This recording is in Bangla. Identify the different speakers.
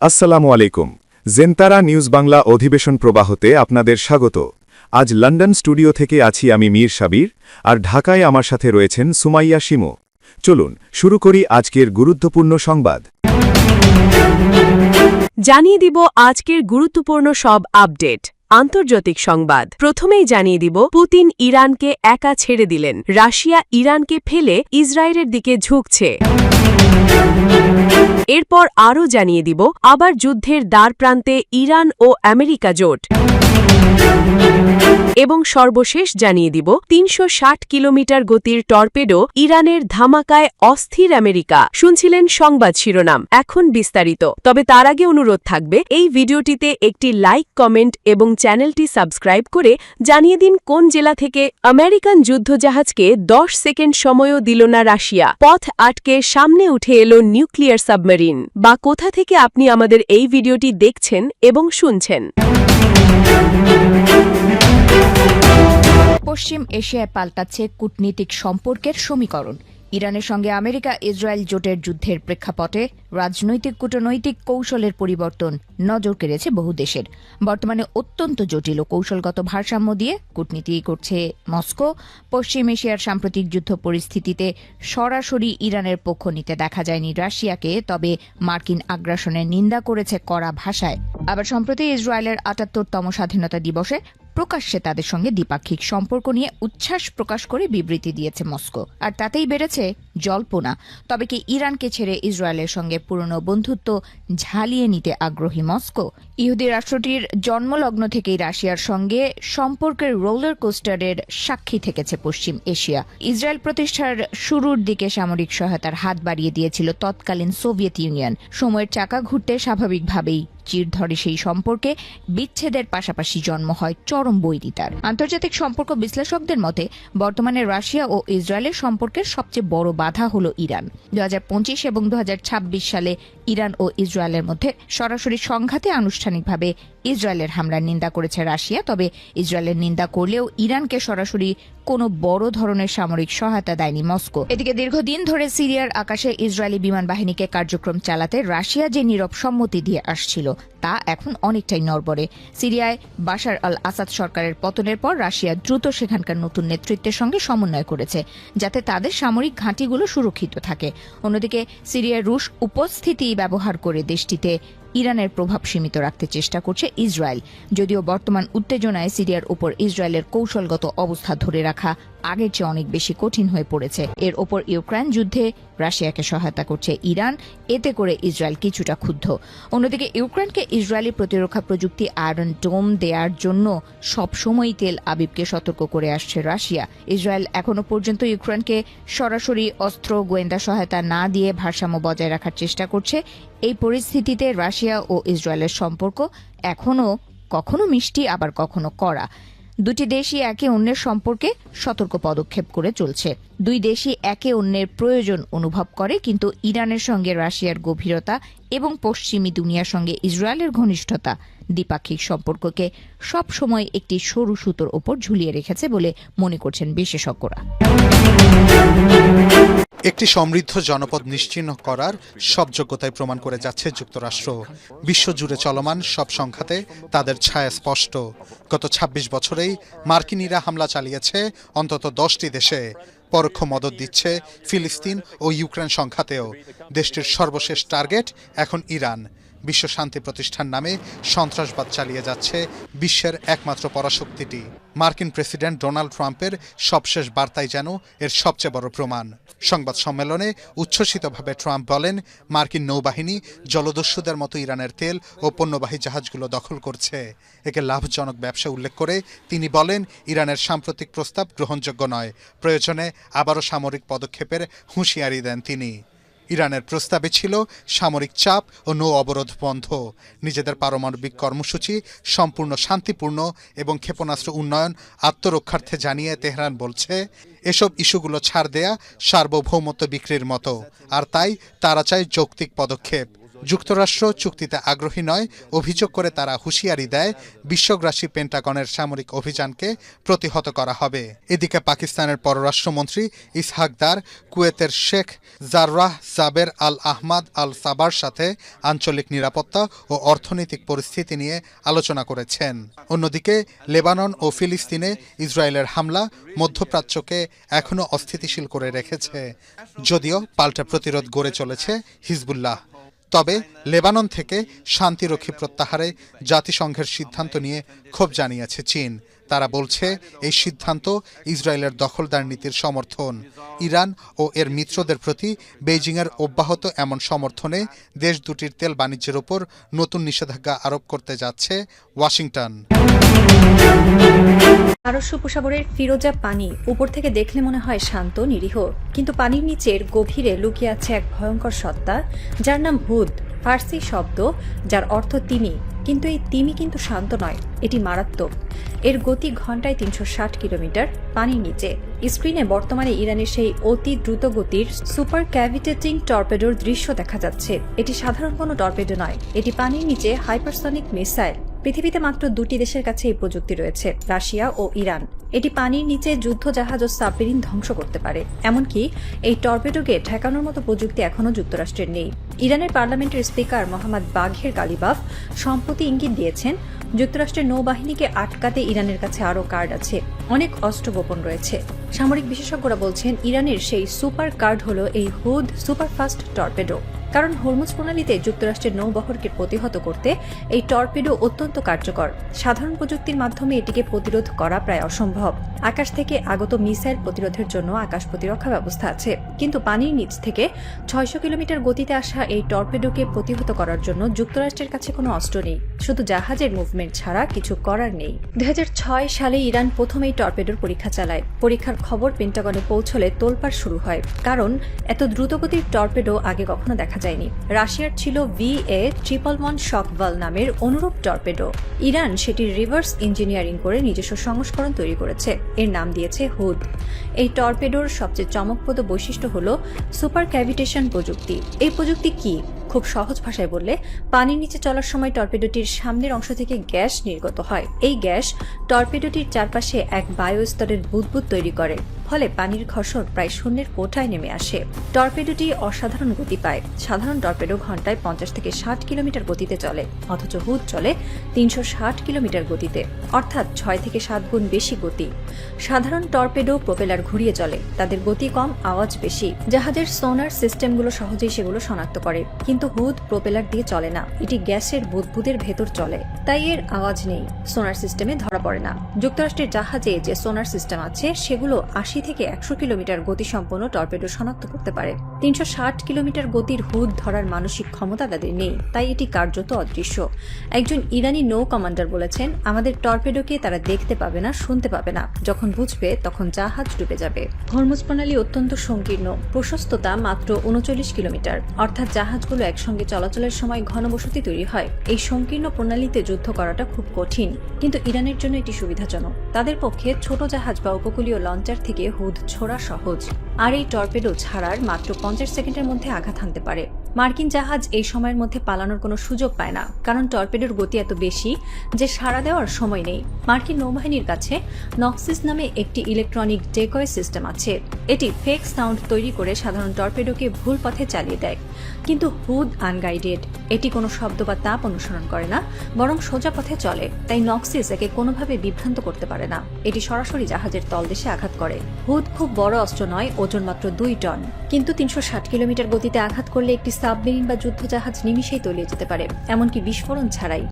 Speaker 1: আসসালামু আলাইকুম। জেনতারা নিউজ বাংলা অধিবেশন প্রবাহতে আপনাদের স্বাগত। আজ লন্ডন স্টুডিও থেকে আছি আমি মীর সাবির, আর ঢাকায় আমার সাথে রয়েছেন সুমাইয়া শিমু। চলুন শুরু করি আজকের গুরুত্বপূর্ণ সংবাদ।
Speaker 2: জানিয়ে দিব আজকের গুরুত্বপূর্ণ সব আপডেট। আন্তর্জাতিক সংবাদ প্রথমেই জানিয়ে দিব, পুতিন ইরানকে একা ছেড়ে দিলেন, রাশিয়া ইরানকে ফেলে ইসরায়েলের দিকে ঝুঁকছে। এরপর আরও জানিয়ে দিব, আবার যুদ্ধের দ্বারপ্রান্তে ইরান ও আমেরিকা জোট। এবং সর্বশেষ জানিয়ে দিব, ৩৬০ কিলোমিটার গতির টর্পেডো ইরানের ধামাকায় অস্থির আমেরিকা। শুনছিলেন সংবাদ শিরোনাম, এখন বিস্তারিত। তবে তার আগে অনুরোধ থাকবে, এই ভিডিওটিতে একটি লাইক, কমেন্ট এবং চ্যানেলটি সাবস্ক্রাইব করে জানিয়ে দিন কোন জেলা থেকে আমেরিকান যুদ্ধজাহাজকে ১০ সেকেন্ড সময়ও দিল না রাশিয়া, পথ আটকে সামনে উঠে এলো নিউক্লিয়ার সাবমেরিন, বা কোথা থেকে আপনি আমাদের এই ভিডিওটি দেখছেন এবং শুনছেন।
Speaker 3: পশ্চিম এশিয়ায় পাল্টাচ্ছে কূটনীতিক সম্পর্কের সমীকরণ। ইরানের সঙ্গে আমেরিকা ইসরায়েল জোটের যুদ্ধের প্রেক্ষাপটে রাজনৈতিক কূটনৈতিক কৌশলের পরিবর্তন নজর কেড়েছে বহু দেশের। বর্তমানে অত্যন্ত জটিল ও কৌশলগত ভারসাম্য দিয়ে কূটনীতি করছে মস্কো। পশ্চিম এশিয়ার সাম্প্রতিক যুদ্ধ পরিস্থিতিতে সরাসরি ইরানের পক্ষ নিতে দেখা যায়নি রাশিয়াকে, তবে মার্কিন আগ্রাসনের নিন্দা করেছে কড়া ভাষায়। আবার সম্প্রতি ইসরায়েলের ৭৮তম স্বাধীনতা দিবসে প্রকাশ্যে তাদের সঙ্গে দ্বিপাক্ষিক সম্পর্ক নিয়ে উচ্ছ্বাস প্রকাশ করে বিবৃতি দিয়েছে মস্কো, আর তাতেই বেড়েছে জল্পনা। তবে কি ইরানকে ছেড়ে ইসরায়েলের সঙ্গে পুরনো বন্ধুত্ব ঝালিয়ে নিতে আগ্রহী মস্কো? ইহুদি রাষ্ট্রটির জন্মলগ্ন থেকেই রাশিয়ার সঙ্গে সম্পর্কের রোলার কোস্টারের সাক্ষী থেকেছে পশ্চিম এশিয়া। ইসরায়েল প্রতিষ্ঠার শুরুর দিকে সামরিক সহায়তার হাত বাড়িয়ে দিয়েছিল তৎকালীন সোভিয়েত ইউনিয়ন। সময়ের চাকা ঘুরতে স্বাভাবিকভাবেই চির ধরে সেই সম্পর্কে বিচ্ছেদের পাশাপাশি জন্ম হয় চরম বৈরিতার। আন্তর্জাতিক সম্পর্ক বিশ্লেষকদের মতে বর্তমানে রাশিয়া ও ইসরায়েলের সম্পর্কের সবচেয়ে বড় বাধা হল ইরান। ২০২৫ এবং ২০২৬ সালে ইরান ও ইসরায়েলের মধ্যে সরাসরি সংঘাতে আনুষ্ঠানিকভাবে ইসরায়েলের হামলার নিন্দা করেছে রাশিয়া, তবে ইসরায়েলের নিন্দা করলেও ইরানকে সরাসরি কোনো বড় ধরনের সামরিক সহায়তা দেয়নি মস্কো। এদিকে দীর্ঘদিন ধরে সিরিয়ার আকাশে ইসরায়েলি বিমান বাহিনীকে কার্যক্রম চালাতে রাশিয়া যে নীরব সম্মতি দিয়ে আসছিল, তা এখন অনেকটাই নড়বড়ে। সিরিয়ায় বাশার আল আসাদ সরকারের পতনের পর রাশিয়া দ্রুত সেখানকার নতুন নেতৃত্বের সঙ্গে সমন্বয় করেছে, যাতে তাদের সামরিক ঘাঁটিগুলো সুরক্ষিত থাকে। অন্যদিকে সিরিয়ার রুশ উপস্থিতি ব্যবহার করে দেশটিতে ইরানের প্রভাব সীমিত রাখতে চেষ্টা করছে ইসরায়েল। যদিও বর্তমান উত্তেজনায় সিরিয়ার উপর ইসরায়েলের কৌশলগত অবস্থা ধরে রাখা আগের চেয়ে অনেক বেশি কঠিন হয়ে পড়েছে। এর ওপর ইউক্রেন যুদ্ধে রাশিয়াকে সহায়তা করছে ইরান, এতে করে ইসরায়েল কিছুটা ক্ষুব্ধ। অন্যদিকে ইউক্রেনকে ইসরায়েলি প্রতিরক্ষা প্রযুক্তি আয়রন ডোম দেওয়ার জন্য সবসময়ই তেল আবিবকে সতর্ক করে আসছে রাশিয়া। ইসরায়েল এখনো পর্যন্ত ইউক্রেনকে সরাসরি অস্ত্র গোয়েন্দা সহায়তা না দিয়ে ভারসাম্য বজায় রাখার চেষ্টা করছে। এই পরিস্থিতিতে রাশিয়া ও ইসরায়েলের সম্পর্ক এখনও কখনো মিষ্টি, আবার কখনো কড়া। দুটি দেশই একে অন্যের সম্পর্কে সতর্ক পদক্ষেপ করে চলছে। দুই দেশই একে অন্যের প্রয়োজন অনুভব করে, কিন্তু ইরানের সঙ্গে রাশিয়ার গভীরতা এবং পশ্চিমী দুনিয়ার সঙ্গে ইসরায়েলের ঘনিষ্ঠতা দ্বিপাক্ষিক সম্পর্ককে সব সময় একটি সরু সুতোর ওপর ঝুলিয়ে রেখেছে বলে মনে করছেন বিশেষজ্ঞরা।
Speaker 4: একটি সমৃদ্ধ জনপদ নিশ্চিহ্ন করার সব যোগ্যতায় প্রমাণ করে যাচ্ছে যুক্তরাষ্ট্র। বিশ্বজুড়ে চলমান সব সংঘাতে তাদের ছায়া স্পষ্ট। গত ২৬ বছরেই মার্কিনীরা হামলা চালিয়েছে অন্তত ১০টি দেশে। পরোক্ষ মদত দিচ্ছে ফিলিস্তিন ও ইউক্রেন সংঘাতেও। দেশটির সর্বশেষ টার্গেট এখন ইরান। বিশ্ব শান্তি প্রতিষ্ঠান নামে সন্ত্রাসবাদ চালিয়ে যাচ্ছে বিশ্বের একমাত্র পরাশক্তিটি। মার্কিন প্রেসিডেন্ট ডোনাল্ড ট্রাম্পের সবশেষ বার্তাই যেন এর সবচেয়ে বড় প্রমাণ। সংবাদ সম্মেলনে উচ্ছ্বসিতভাবে ট্রাম্প বলেন, মার্কিন নৌবাহিনী জলদস্যুদের মতো ইরানের তেল ও পণ্যবাহী জাহাজগুলো দখল করছে। একে লাভজনক ব্যবসা উল্লেখ করে তিনি বলেন, ইরানের সাম্প্রতিক প্রস্তাব গ্রহণযোগ্য নয়। প্রয়োজনে আবারও সামরিক পদক্ষেপের হুঁশিয়ারি দেন তিনি। ইরানের প্রস্তাবে ছিল সামরিক চাপ ও নৌ অবরোধ বন্ধ, নিজেদের পারমাণবিক কর্মসূচি সম্পূর্ণ শান্তিপূর্ণ এবং ক্ষেপণাস্ত্র উন্নয়ন আত্মরক্ষার্থে জানিয়ে তেহরান বলছে, এসব ইস্যুগুলো ছাড় দেয়া সার্বভৌমত্ব বিক্রির মতো, আর তাই তারা চায় যৌক্তিক পদক্ষেপ। যুক্তরাষ্ট্র চুক্তিতে আগ্রহী নয় অভিযোগ করে তারা হুঁশিয়ারি দেয় বিশ্বগ্রাসী পেন্টাগনের সামরিক অভিযানকে প্রতিহত করা হবে। এদিকে পাকিস্তানের পররাষ্ট্রমন্ত্রী ইসহাক দার কুয়েতের শেখ জাররাহ জাবের আল আহমাদ আল সাবার সাথে আঞ্চলিক নিরাপত্তা ও অর্থনৈতিক পরিস্থিতি নিয়ে আলোচনা করেছেন। অন্যদিকে লেবানন ও ফিলিস্তিনে ইসরায়েলের হামলা মধ্যপ্রাচ্যকে এখনও অস্থিতিশীল করে রেখেছে, যদিও পাল্টা প্রতিরোধ গড়ে চলেছে হিজবুল্লাহ। তবে লেবানন থেকে শান্তিরক্ষী প্রত্যাহারে জাতিসংঘের সিদ্ধান্ত নিয়ে ক্ষোভ জানিয়েছে চীন। তারা বলছে এই সিদ্ধান্ত ইসরায়েলের দখলদার নীতির সমর্থন। ইরান ও এর মিত্রদের প্রতি বেইজিংয়ের অব্যাহত এমন সমর্থনে দেশ দুটির তেল বাণিজ্যের ওপর নতুন নিষেধাজ্ঞা আরোপ করতে যাচ্ছে ওয়াশিংটন।
Speaker 5: পারস্য উপসাগরের ফিরোজা পানি উপর থেকে দেখলে মনে হয় শান্ত নিরীহ, কিন্তু পানির নিচের গভীরে লুকিয়ে আছে এক ভয়ঙ্কর সত্তা যার নাম হুদ, ফার্সি শব্দ যার অর্থ তিমি। কিন্তু এই তিমি কিন্তু শান্ত নয়, এটি মারাত্মক। এর গতি ঘন্টায় ৩৬০ কিলোমিটার পানির নিচে। স্ক্রিনে বর্তমানে ইরানের সেই অতি দ্রুত গতির সুপার ক্যাভিটেটিং টর্পেডোর দৃশ্য দেখা যাচ্ছে। এটি সাধারণ কোনো টর্পেডো নয়, এটি পানির নিচে হাইপারসনিক মিসাইল। পৃথিবীতে মাত্র দুটি দেশের কাছে এই প্রযুক্তি রয়েছে, রাশিয়া ও ইরান। এটি পানির নিচে যুদ্ধ জাহাজ ও সাবমেরিন ধ্বংস করতে পারে। এমনকি এই টর্পেডোকে ঠেকানোর মতো প্রযুক্তি এখনও যুক্তরাষ্ট্রের নেই। ইরানের পার্লামেন্টের স্পিকার মোহাম্মদ বাঘের গালিবাফ সম্প্রতি ইঙ্গিত দিয়েছেন, যুক্তরাষ্ট্রের নৌবাহিনীকে আটকাতে ইরানের কাছে আরও কার্ড আছে, অনেক অস্ত্র গোপন রয়েছে। সামরিক বিশেষজ্ঞরা বলছেন ইরানের সেই সুপার কার্ড হল এই হুদ সুপারফাস্ট টর্পেডো। কারণ হরমুজ প্রণালীতে যুক্তরাষ্ট্রের নৌবহরকে প্রতিহত করতে এই টর্পেডো অত্যন্ত কার্যকর। সাধারণ প্রযুক্তির মাধ্যমে এটিকে প্রতিরোধ করা প্রায় অসম্ভব। আকাশ থেকে আগত মিসাইল প্রতিরোধের জন্য আকাশ প্রতিরক্ষা ব্যবস্থা আছে, কিন্তু পানির নিচ থেকে ৬০০ কিলোমিটার গতিতে আসা এই টর্পেডোকে প্রতিহত করার জন্য যুক্তরাষ্ট্রের কাছে কোনো অস্ত্র নেই, শুধু জাহাজের মুভমেন্ট ছাড়া কিছু করার নেই। ২০০৬ সালে ইরান প্রথম এই টর্পেডোর পরীক্ষা চালায়। পরীক্ষার খবর পেন্টাগনে পৌঁছলে তোলপাড় শুরু হয়, কারণ এত দ্রুতগতির টর্পেডো আগে কখনো দেখা যায়নি। রাশিয়ার ছিল VA111 শকভাল নামের অনুরূপ টর্পেডো। ইরান সেটির রিভার্স ইঞ্জিনিয়ারিং করে নিজস্ব সংস্করণ তৈরি করেছে, এর নাম দিয়েছে হুদ। এই টর্পেডোর সবচেয়ে চমকপ্রদ বৈশিষ্ট্য হল সুপার ক্যাভিটেশন প্রযুক্তি। এই প্রযুক্তি কি? খুব সহজ ভাষায় বললে, পানির নিচে চলার সময় টর্পেডোটির সামনের অংশ থেকে গ্যাস নির্গত হয়। এই গ্যাস টর্পেডোটির চারপাশে এক বায়ুস্তরের বুদবুদ তৈরি করে, ফলে পানির ঘর্ষণ প্রায় শূন্যের কোঠায় নেমে আসে। টর্পেডোটি অসাধারণ গতি পায়। সাধারণ টর্পেডো ঘন্টায় ৫০ থেকে ৬০ কিলোমিটার গতিতে চলে, অথচ হুদ চলে ৩৬০ কিলোমিটার গতিতে, অর্থাৎ ৬ থেকে ৭ গুণ বেশি গতি। সাধারণ টর্পেডো প্রোপেলার ঘুরিয়ে চলে, তাদের গতি কম, আওয়াজ বেশি। জাহাজের সোনার সিস্টেমগুলো সহজেই সেগুলো শনাক্ত করে, কিন্তু হুদ প্রোপেলার দিয়ে চলে না, এটি গ্যাসের বুদবুদের ভেতর চলে, তাই এর আওয়াজ নেই, সোনার সিস্টেমে ধরা পড়ে না। যুক্তরাষ্ট্রের জাহাজে যে সোনার সিস্টেম আছে সেগুলো ৮০ থেকে ১০০ কিলোমিটার গতিসম্পন্ন টর্পেডো শনাক্ত করতে পারে। ৩৬০ কিলোমিটার গতির হুদ ধরার মানসিক ক্ষমতা তাদের নেই, তাই এটি কার্যত অদৃশ্য। একজন ইরানি নৌ কমান্ডার বলেছেন, আমাদের টর্পেডোকে তারা দেখতে পাবে না, শুনতে পাবে না, যখন বুঝবে তখন জাহাজ ডুবে যাবে। হরমুজ প্রণালী অত্যন্ত সংকীর্ণ, প্রশস্ততা মাত্র ৩৯ কিলোমিটার, অর্থাৎ জাহাজগুলো একসঙ্গে চলাচলের সময় ঘনবসতি তৈরি হয়। এই সংকীর্ণ প্রণালীতে যুদ্ধ করাটা খুব কঠিন, কিন্তু ইরানের জন্য এটি সুবিধাজনক। তাদের পক্ষে ছোট জাহাজ বা উপকূলীয় লঞ্চার থেকে হুদ ছোড়া সহজ, আর এই টর্পেডো ছাড়ার মাত্র ৫০ সেকেন্ডের মধ্যে আঘাত হানতে পারে। মার্কিন জাহাজ এই সময়ের মধ্যে পালানোর কোনো সুযোগ পায় না, কারণ টর্পেডোর গতি এত বেশি যে সাড়া দেওয়ার সময় নেই। মার্কিন নৌবাহিনীর কাছে নক্সিস নামে একটি ইলেকট্রনিক ডেকয় সিস্টেম আছে। এটি ফেক সাউন্ড তৈরি করে সাধারণ টর্পেডোকে ভুল পথে চালিয়ে দেয়, কিন্তু হুদ আনগাইডেড। এটি কোনো শব্দ বা তাপ অনুসরণ করে না, বরং সোজা পথে চলে, তাই নক্সিস একে কোনোভাবে বিভ্রান্ত করতে পারে না। এটি সরাসরি জাহাজের তলদেশে আঘাত করে। হুদ খুব বড় অস্ত্র নয়, ওজন মাত্র ২ টন, কিন্তু ৩৬০ কিলোমিটার গতিতে আঘাত করলে একটি সাবমেরিন বা যুদ্ধ জাহাজ নিমিশেই তলিয়ে যেতে পারে, এমনকি বিস্ফোরণ ছাড়াই।